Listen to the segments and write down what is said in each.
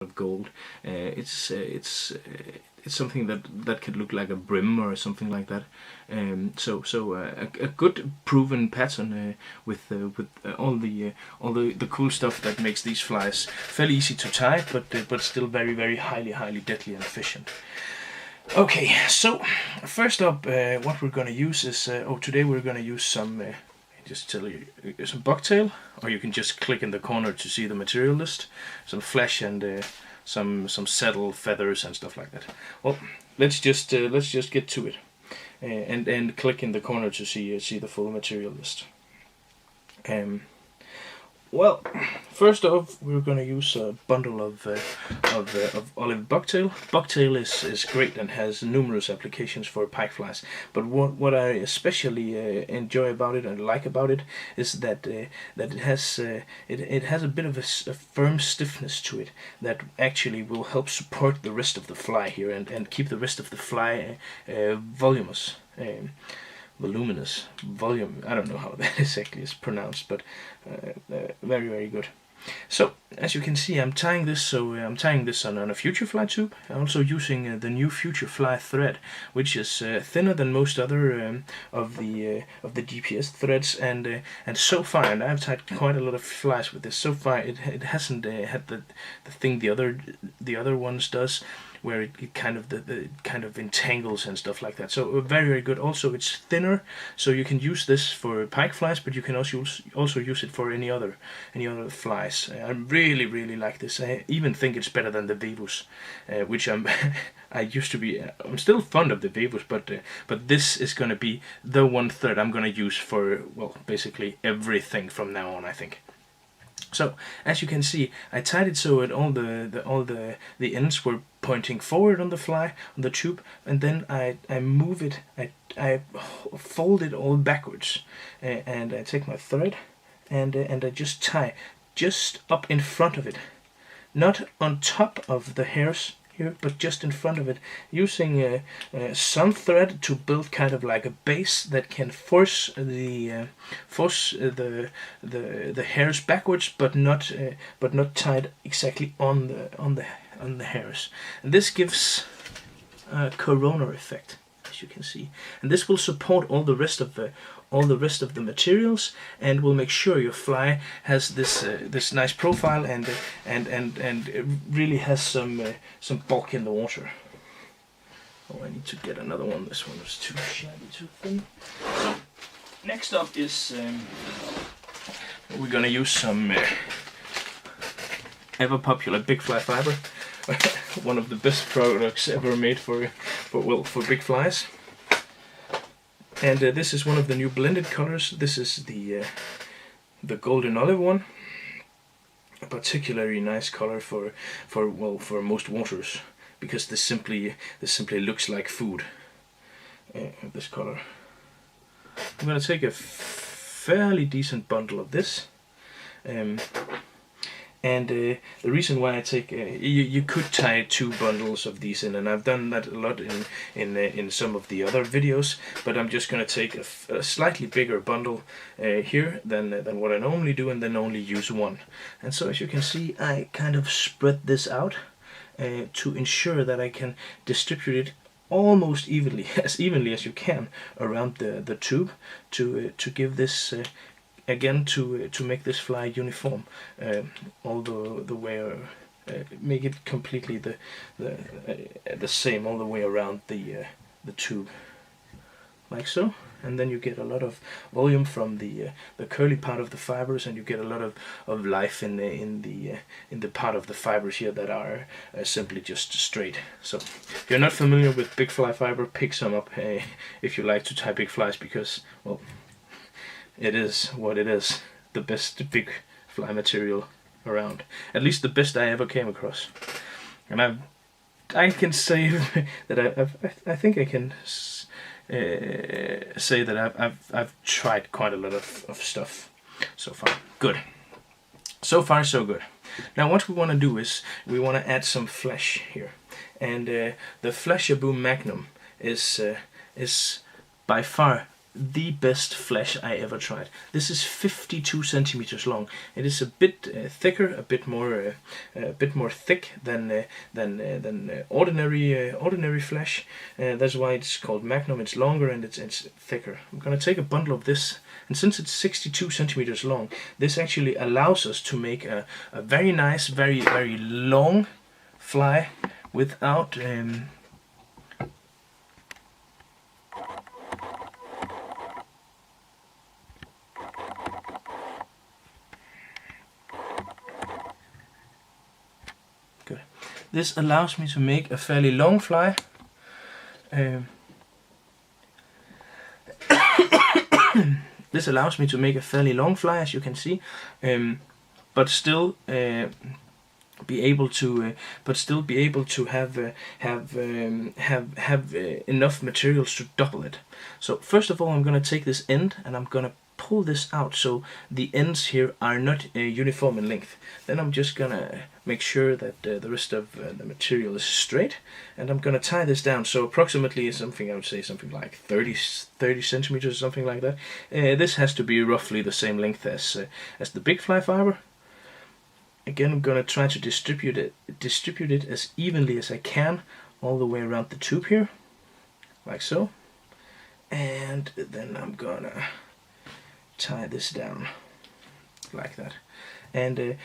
of gold. It's something that could look like a brim or something like that. A good proven pattern with all the cool stuff that makes these flies fairly easy to tie, but still very highly deadly and efficient. Okay, so first up, what we're going to use is today we're going to use some. Just tell you, some bucktail, or you can just click in the corner to see the material list. Some flesh and some saddle feathers and stuff like that. Well, let's just get to it, and click in the corner to see the full material list. Well, first off, we're going to use a bundle of olive bucktail. Bucktail is great and has numerous applications for pike flies. But what I especially enjoy about it and like about it is that it has a bit of a firm stiffness to it that actually will help support the rest of the fly here and keep the rest of the fly voluminous. I don't know how that exactly is pronounced, but very good. So as you can see, I'm tying this on a Future Fly tube. I'm also using the new Future Fly thread, which is thinner than most other of the GPS threads, and so far, and I've tied quite a lot of flies with this. So far, it hasn't had the thing the other ones does, where it kind of entangles and stuff like that. So very good. Also, it's thinner, so you can use this for pike flies, but you can also use it for any other flies. I really like this. I even think it's better than the Vevus, which I'm still fond of the Vevus, but this is going to be the one thread I'm going to use for, well, basically everything from now on, I think. So as you can see, I tied it so that all the ends were pointing forward on the fly, on the tube, and then I move it, I fold it all backwards, and I take my thread and I just tie just up in front of it, not on top of the hairs here, but just in front of it, using some thread to build kind of like a base that can force the hairs backwards, but not tied exactly on the hairs. And this gives a corona effect, as you can see, and this will support all the rest of the materials, and will make sure your fly has this nice profile and it really has some bulk in the water. Oh, I need to get another one. This one was too shabby, too thin. So next up is we're gonna use some ever popular big fly fiber, one of the best products ever made for big flies. And this is one of the new blended colors. This is the golden olive one, a particularly nice color for most waters, because this simply looks like food. This color. I'm gonna take a fairly decent bundle of this. And the reason why I take you could tie 2 bundles of these in, and I've done that a lot in some of the other videos. But I'm just gonna take a slightly bigger bundle here than what I normally do, and then only use one. And so as you can see, I kind of spread this out to ensure that I can distribute it almost evenly as you can around the tube to give this. Again, to make this fly uniform, all the way, make it completely the same all the way around the tube, like so. And then you get a lot of volume from the curly part of the fibers, and you get a lot of life in the part of the fibers here that are simply just straight. So if you're not familiar with big fly fiber, pick some up if you like to tie big flies, because, well, it is what it is. The best big fly material around. At least the best I ever came across. And I can say that I think I can say that I've tried quite a lot of stuff so far. Good. So far so good. Now what we want to do is we want to add some flesh here. And the Flashaboo Magnum is by far the best flash I ever tried. This is 52 centimeters long. It is a bit thicker, a bit more thick than ordinary flash. That's why it's called Magnum. It's longer and it's thicker. I'm gonna take a bundle of this, and since it's 62 centimeters long, this actually allows us to make a very nice, very long fly without good. This allows me to make a fairly long fly. This allows me to make a fairly long fly, as you can see, but still be able to have enough materials to double it. So first of all, I'm going to take this end and I'm going to pull this out so the ends here are not uniform in length. Then I'm just going to make sure that the rest of the material is straight, and I'm going to tie this down. So approximately something, I would say something like 30 centimeters, something like that. This has to be roughly the same length as the big fly fiber. Again, I'm going to try to distribute it as evenly as I can all the way around the tube here, like so. And then I'm gonna tie this down like that. And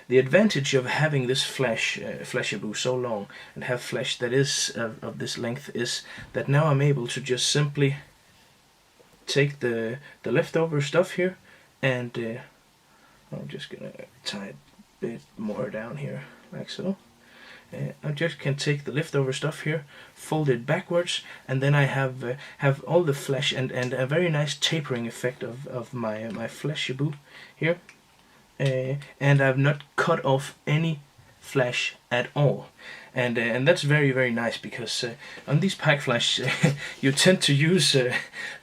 the advantage of having this Flashaboo so long and have flesh that is of this length is that now I'm able to just simply take the leftover stuff here, and I'm just gonna tie it a bit more down here like so. I just can take the leftover stuff here, fold it backwards, and then I have all the flesh and a very nice tapering effect of my Flashaboo here. And I've not cut off any flesh at all, and that's very nice, because on these pike flies you tend to use a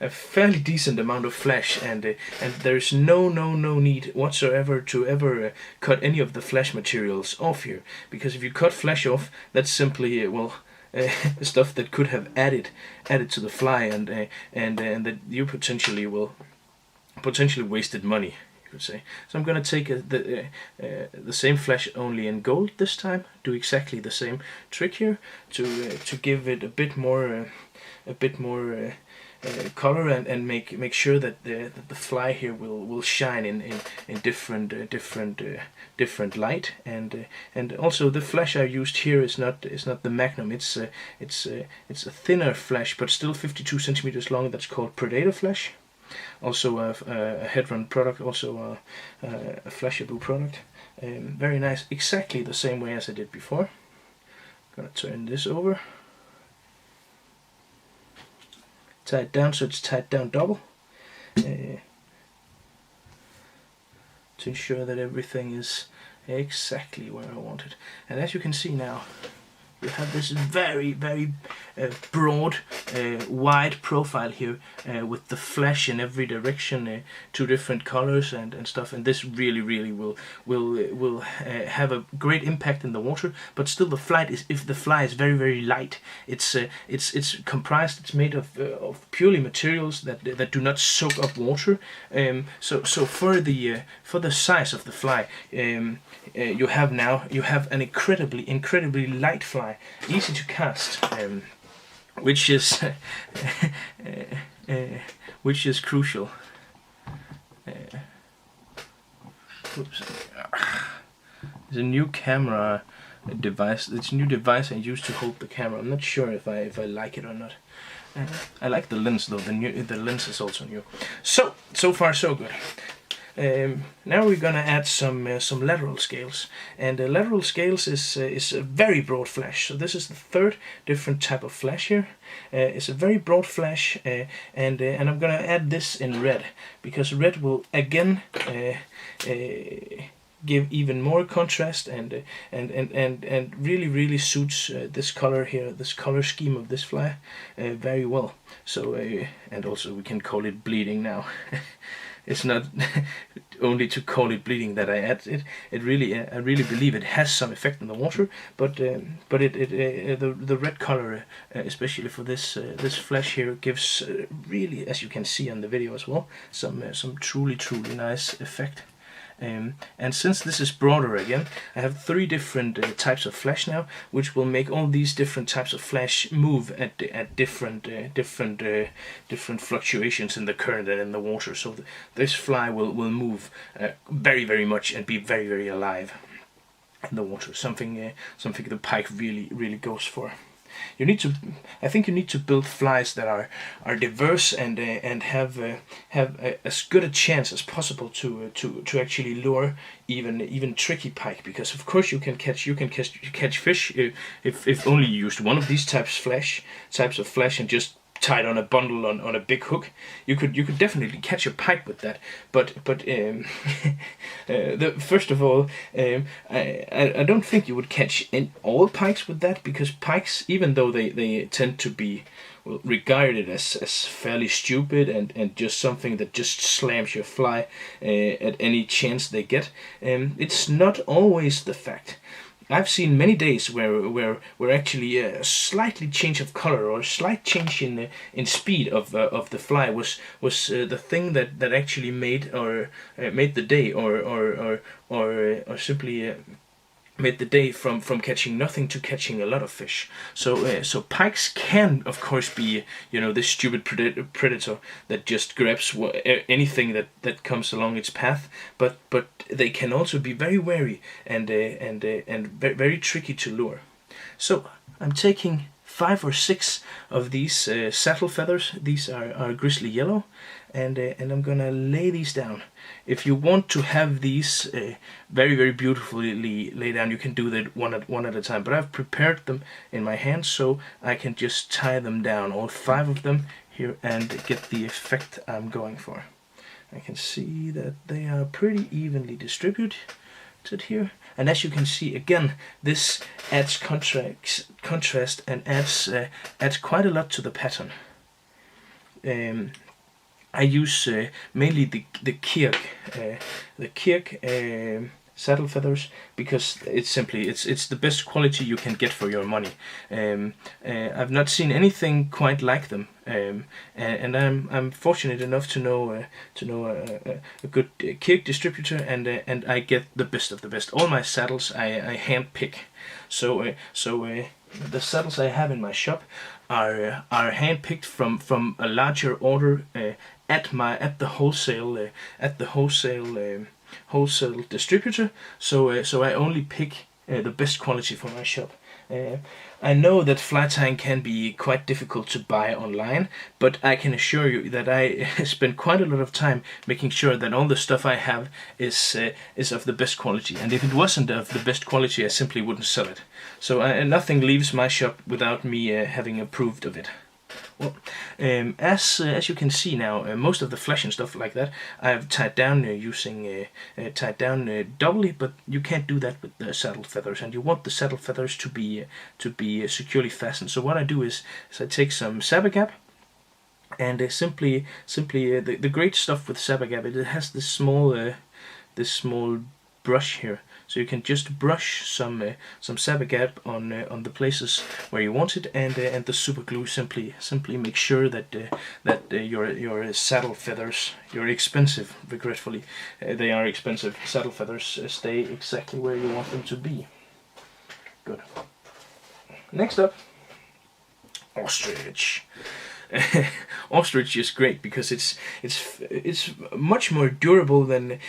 fairly decent amount of flesh, and there's no need whatsoever to ever cut any of the flesh materials off here, because if you cut flesh off, that's simply stuff that could have added to the fly, and that you potentially wasted money, could say. So I'm going to take the same flesh, only in gold this time. Do exactly the same trick here to give it a bit more color, and make sure that the fly here will shine in different light, and also the flesh I used here is not the Magnum. It's a thinner flesh, but still 52 centimeters long. That's called Predator flesh. Also a Hedron product, also a Flashaboo product. Very nice, exactly the same way as I did before. I'm gonna turn this over. Tie it down so it's tied down double, to ensure that everything is exactly where I want it. And as you can see now, we have this very broad, wide profile here, with the flesh in every direction, two different colors and stuff. And this really will have a great impact in the water. But still, the fly is very light. It's comprised. It's made of purely materials that do not soak up water. So for the size of the fly, you have an incredibly light fly, easy to cast, which is crucial. Oops. There's a new camera device. It's a new device I use to hold the camera. I'm not sure if I like it or not. I like the lens though. The lens is also new. So far so good. Now we're gonna add some lateral scales, and lateral scales is a very broad flash. So this is the third different type of flash here. It's a very broad flash, and I'm gonna add this in red, because red will again give even more contrast, and really suits this color here, this color scheme of this fly very well. So and also we can call it bleeding now. it's not only to call it bleeding that I add it. It really, I really believe it has some effect in the water. But the red color, especially for this flesh here, gives really, as you can see on the video as well, some truly nice effect. And since this is broader again, I have 3 different types of flash now, which will make all these different types of flash move at different fluctuations in the current and in the water. So this fly will move very much and be very alive in the water. Something the pike really goes for. I think you need to build flies that are diverse and have as good a chance as possible to actually lure even tricky pike, because of course you can catch fish if only you used one of these types of flesh and just tied on a bundle on a big hook. You could definitely catch a pike with that, but first of all, I don't think you would catch all pikes with that, because pikes, even though they tend to be regarded as fairly stupid and just something that just slams your fly at any chance they get, it's not always the fact. I've seen many days where actually a slightly change of color or a slight change in speed of the fly was the thing that actually made the day or simply made the day from catching nothing to catching a lot of fish. So pikes can of course be this stupid predator that just grabs anything that comes along its path, but they can also be very wary and very tricky to lure. So I'm taking 5 or 6 of these saddle feathers. These are grizzly yellow, and I'm gonna lay these down. If you want to have these very beautifully laid down, you can do that one at a time. But I've prepared them in my hand, so I can just tie them down, all 5 of them here, and get the effect I'm going for. I can see that they are pretty evenly distributed here, and as you can see, again, this adds contrast and adds quite a lot to the pattern. I use mainly the kirk saddle feathers, because it's the best quality you can get for your money. I've not seen anything quite like them, and I'm fortunate enough to know a good kirk distributor, and I get the best of the best. All my saddles I hand pick, so the saddles I have in my shop are hand picked from a larger order at the wholesale distributor. So I only pick the best quality for my shop. I know that Flytying can be quite difficult to buy online, but I can assure you that I spend quite a lot of time making sure that all the stuff I have is of the best quality. And if it wasn't of the best quality, I simply wouldn't sell it. So nothing leaves my shop without me having approved of it. Well, as you can see now, most of the flesh and stuff like that I've tied down using doubly, but you can't do that with the saddle feathers, and you want the saddle feathers to be securely fastened. So what I do is I take some Sabagap, and simply the great stuff with Sabagap, it has this small brush here. So you can just brush some Sabagap on the places where you want it, and the super glue simply make sure that your saddle feathers, your expensive, regretfully, they are expensive saddle feathers, stay exactly where you want them to be. Good. Next up, ostrich. Ostrich is great because it's much more durable than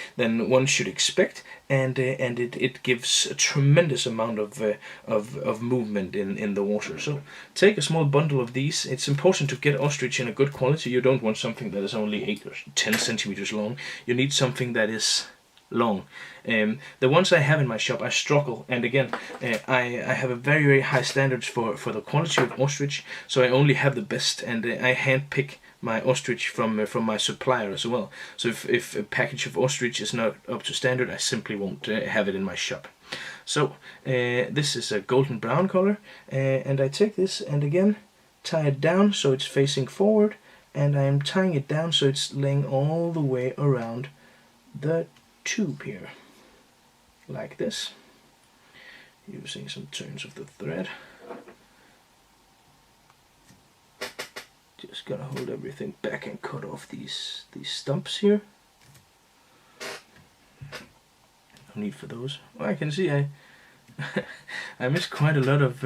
one should expect, and it gives a tremendous amount of movement in the water. So take a small bundle of these. It's important to get ostrich in a good quality. You don't want something that is only 8 or 10 centimeters long. You need something that is long. The ones I have in my shop, I struggle, and again, I have a very high standards for the quality of ostrich, so I only have the best, and I hand pick my ostrich from my supplier as well. So if a package of ostrich is not up to standard, I simply won't have it in my shop. So this is a golden brown color, and I take this and again tie it down so it's facing forward, and I'm tying it down so it's laying all the way around the tube here, like this, using some turns of the thread. Just gonna hold everything back and cut off these stumps here. No need for those. Well, I can see I missed quite a lot of.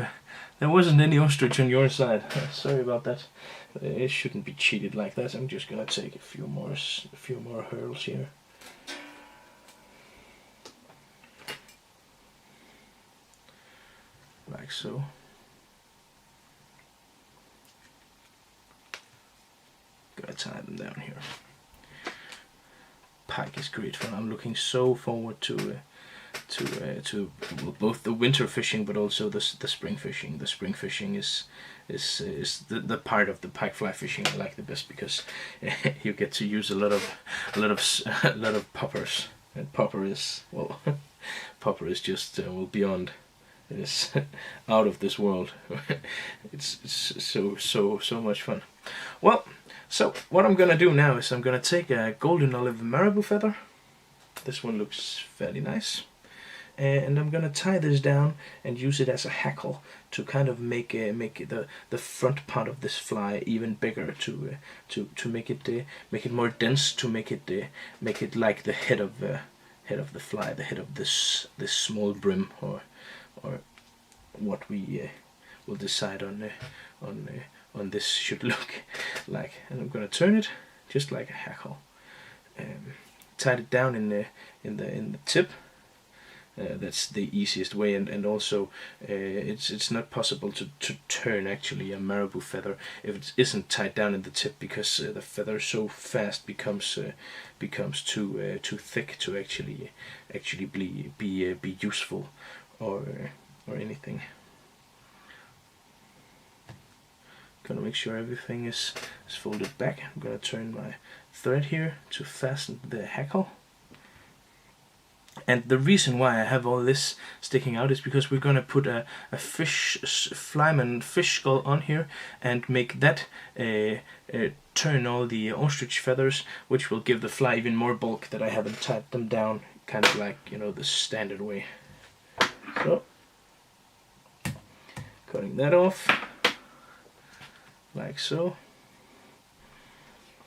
There wasn't any ostrich on your side. Sorry about that. It shouldn't be cheated like that. I'm just gonna take a few more hurls here. Like so. Gonna tie them down here. Pike is great fun. I'm looking so forward to both the winter fishing, but also the spring fishing. The spring fishing is the part of the pike fly fishing I like the best, because you get to use a lot of poppers, and popper is, well, popper is just well, beyond. It is out of this world. It's so much fun. Well, so what I'm gonna do now is I'm gonna take a golden olive marabou feather. This one looks fairly nice. And I'm gonna tie this down and use it as a hackle to kind of make the front part of this fly even bigger, to make it more dense, to make it like the head of the fly, the head of this small brim, or what we will decide on this should look like. And I'm gonna turn it just like a hackle. Tied it down in the tip. That's the easiest way, and also it's not possible to turn actually a marabou feather if it isn't tied down in the tip, because the feather so fast becomes too thick to actually be useful or anything. Gonna make sure everything is folded back. I'm gonna turn my thread here to fasten the hackle. And the reason why I have all this sticking out is because we're gonna put a flyman fish skull on here and make that turn all the ostrich feathers, which will give the fly even more bulk, that I haven't tied them down, kind of like, you know, the standard way. So, cutting that off, like so,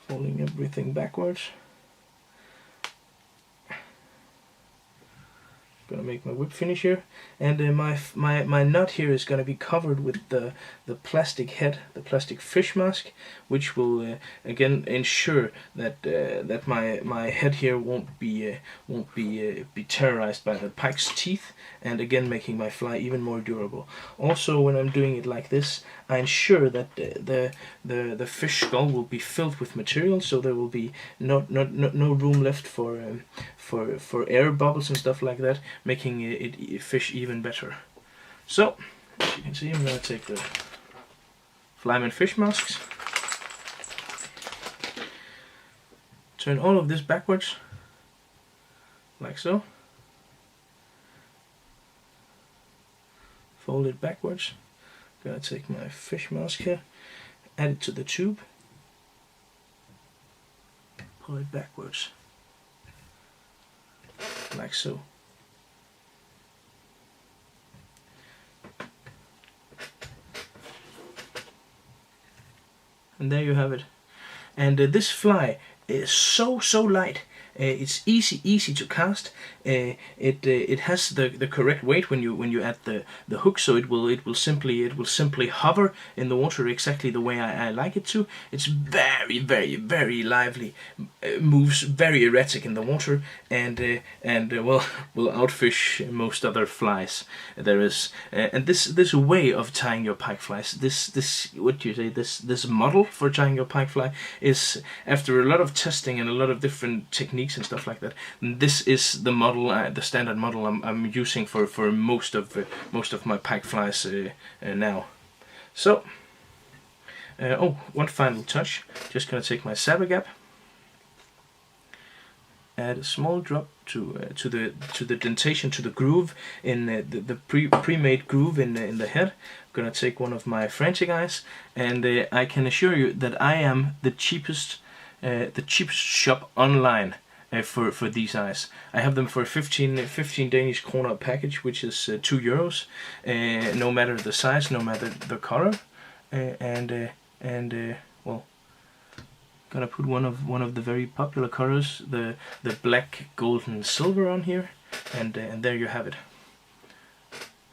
folding everything backwards. Gonna make my whip finish here, and my knot here is gonna be covered with the plastic head, the plastic fish mask, which will again ensure that that my head here won't be terrorized by the pike's teeth, and again making my fly even more durable. Also, when I'm doing it like this, I ensure that the fish skull will be filled with material, so there will be no room left for air bubbles and stuff like that, making it fish even better. So, as you can see, I'm going to take the flyman fish masks, turn all of this backwards, like so, fold it backwards. I'm going to take my fish mask here, add it to the tube, pull it backwards, like so. And there you have it. And this fly is so light. It's easy to cast. It has the correct weight when you add the hook, so it will simply hover in the water exactly the way I like it to. It's very lively, moves very erratic in the water, and well, will outfish most other flies there is. And this way of tying your pike flies, this what do you say, this model for tying your pike fly is, after a lot of testing and a lot of different techniques and stuff like that, this is the model, the standard model I'm using for most of my pike flies now. So, oh, one final touch. Just gonna take my saber gap add a small drop to the dentation, to the groove in the pre-made groove in the head. I'm gonna take one of my Frantic eyes, and I can assure you that I am the cheapest shop online for these eyes. I have them for 15 Danish kroner package, which is €2. No matter the size, no matter the color, well, gonna put one of the very popular colors, the black, gold, and silver on here, and there you have it.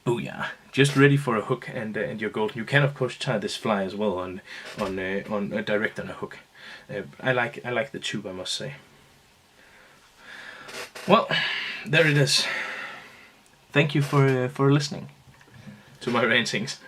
Oh yeah, just ready for a hook and your golden. You can of course tie this fly as well on direct on a hook. I like the tube, I must say. Well, there it is. Thank you for listening to my rantings.